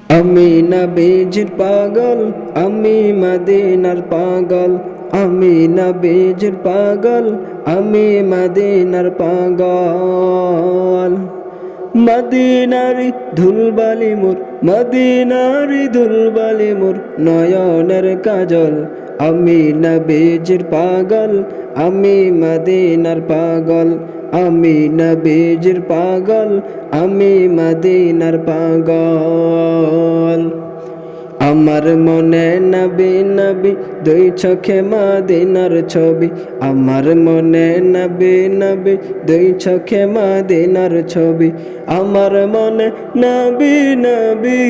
আমি নবীজির পাগল, আমি মদিনার পাগল। আমি নবীজির পাগল, আমি মদিনার পাগল। মদিনারি ধুলবালি মোর, মদিনারি ধুলবালি মোর নয়নের কাজল। আমি নবীজির পাগল, আমি মদিনার পাগল। আমি নবীজির পাগল, আমি মদিনার পাগল। আমার মনে নবী নবী, দুই চোখে মদিনার ছবি। আমার মনে নবী নবী, দুই চোখে মদিনার ছবি। আমার মনে নবী নবী,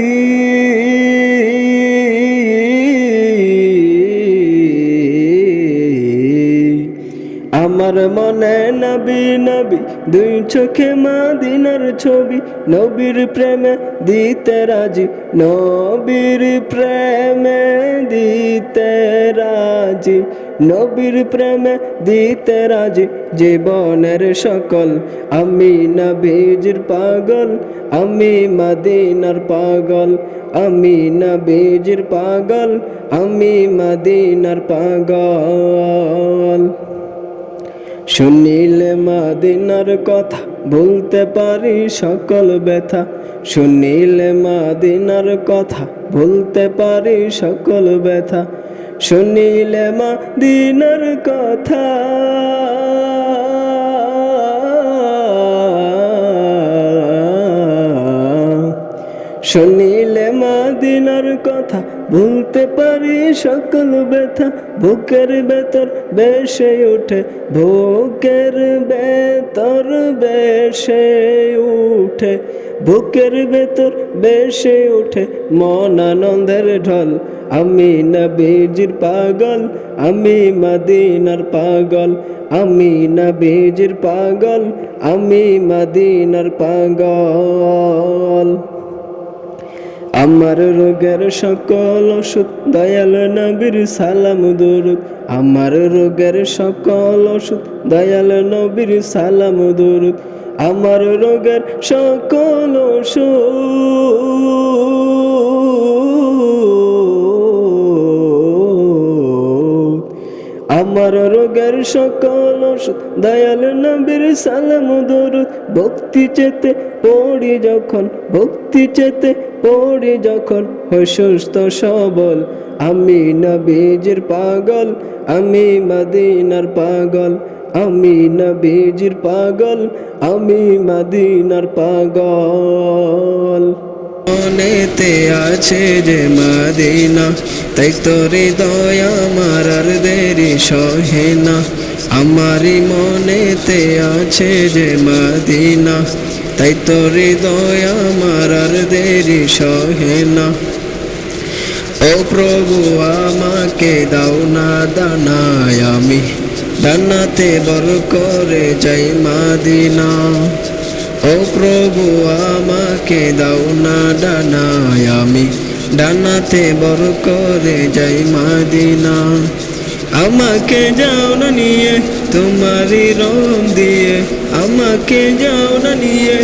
আমার মনে নবী নবী, দুই চোখে মদিনার ছবি। নবীর প্রেমে দিতে রাজি, নবীর প্রেমে দিতে রাজি, নবীর প্রেমে দিতে রাজি জীবনের সকল। আমি নবীজির পাগল, আমি মদিনার পাগল। আমি নবীজির পাগল, আমি মদিনার পাগল। শুনিলে মদিনার কথা ভুলতে পারি সকল ব্যথা। শুনিলে মদিনার কথা ভুলতে পারি সকল ব্যথা। শুনিলে মদিনার কথা, শুনিলে মদিনার কথা ভুলতে পারি সকল ব্যথা। বুকের ভেতর বেশে উঠে, বুকের ভেতর বেশে উঠে, বুকের ভেতর বেশে উঠে মন আনন্দের ঢল। আমি নবীজির পাগল, আমি মদিনার পাগল। আমি নবীজির পাগল, আমি মদিনার পাগল। আমার রোগের সকল ওষুধ দয়াল নবীর সালাম দুরুদ। আমার রোগের সকল ওষুধ দয়াল নবীর সালাম দুরুদ। আমার রোগের সকল ওষুধ, আমার রোগের সকল ওষুধ দয়াল নবীর সালাম দুরুদ। ভক্তি চেতে পড়ি যখন, ভক্তি চেতে পড়ি যখন হই সুস্থ সবল। আমি নবীজির পাগল, আমি মদিনার পাগল। আমি নবীজির পাগল, আমি মদিনার পাগল। মনেতে আছে যে মদিনা, তাই তোর হৃদয় আমার আর দেরি সহে না। আমারই মনেতে আছে যে মদিনা, তাই তোর হৃদয় আমার আর দেরি সহে না। ও প্রভু আমাকে দাও না দানায়, আমি ডানাতে বর করে যাই মদিনা। ও প্রভু আমাকে দাও না ডানায়, আমি ডানাতে বর করে যাই মদিনা। আমাকে যাও না নিয়ে তোমারই রহম দিয়ে, আমাকে যাও না নিয়ে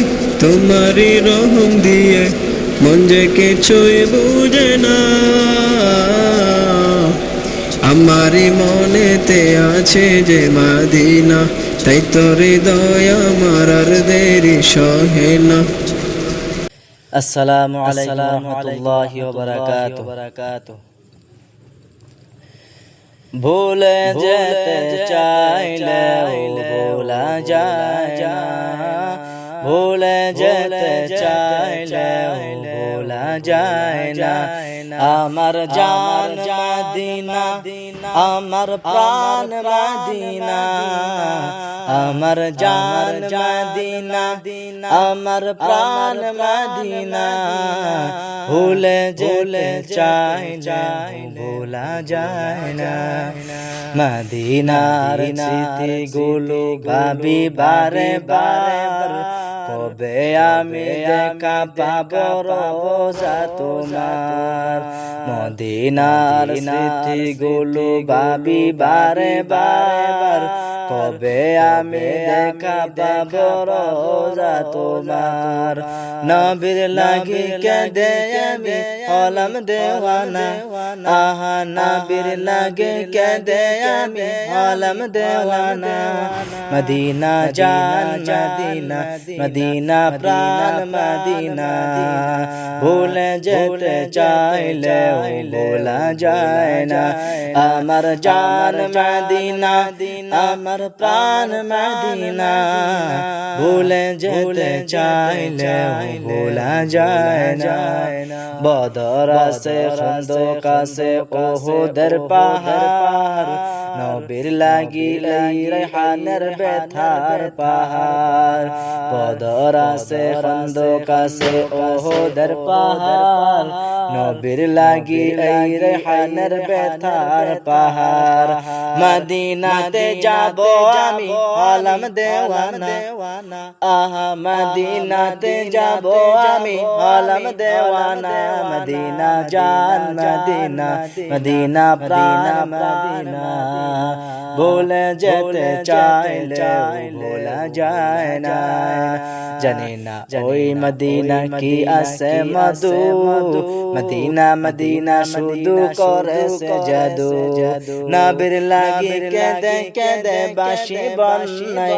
তোমারই রহম দিয়ে। মন যে কিছুই বুঝে না, আমারই মনেতে আছে যে মদিনা, তাই তোর হৃদয় আমার আর দেরি সহে না। আসসালামু আলাইকুম ওয়া রাহমাতুল্লাহি ওয়া বারাকাতুহু। ভুলে যেতে চাইলেও ভোলা যায় না, ভুলে যেতে চাইলেও ভোলা যায় না। আমার জান মদিনা, আমার প্রাণ মদিনা, আমার জান মদিনা, আমার প্রাণ মদিনা। ভুলে যেতে চাই না, ভোলা যায় না। মদিনার স্মৃতিগুলো ভাবি বারে বার, কবে আমি দেখা পাবো রোজা তোমার। মদিনার স্মৃতিগুলো ভাবি বারে বার, কবে আমি দেখা পাবো রোজা তোমার নবীর লাগি কেঁদে আমি হলাম দেওয়ানা আহা নবীর লাগে কেঁদে আমি হলাম দেওয়ানা মদিনা জান মদিনা মদিনা প্রাণ মদিনা ভুলে যেতে চাইলে ভোলা যায় না আমার জান মদিনা আমার প্রাণ মদিনা ভুলে যেতে চাইলে ভোলা যায় না বদর আছে খন্দক আছে ওহুদের পাহাড় নবীর লাগি এই রেহানের ব্যথার পাহাড় বদর আছে খন্দক আছে ওহুদের পাহাড় নবীর লাগি এই রেহানের ব্যথার পাহাড় মদিনাতে যাব আমি হলাম দেওয়ানা আহা মদিনাতে যাব আমি হলাম দেওয়ানা মদিনা জান মদিনা মদিনা প্রাণ মদিনা ভুলে যেতে চাইলে ভোলা যায় না জানি না ওই মদিনা কি আছে মধু মদিনা মদিনা শুধু করে সে জাদু নবীর লাগি কেঁদে কেঁদে বাঁশি বানাই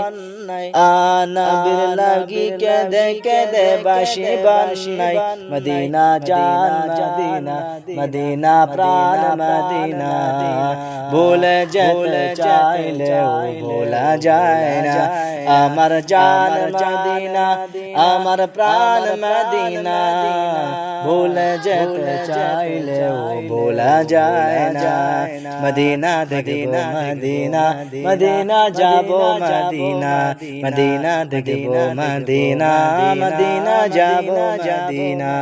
নবীর লাগি কেঁদে কেঁদে বাঁশি বানাই মদিনা জান মদিনা মদিনা প্রাণ মদিনা ভুলে যেতে চাইলে ভোলা যায় না আমার জান মদিনা আমার প্রাণ মদিনা ভুলে যেতে চাইলে ভোলা যায় না মদিনা দেখব মদিনা মদিনা যাব মদিনা মদিনা দেখব মদিনা মদিনা যাব মদিনা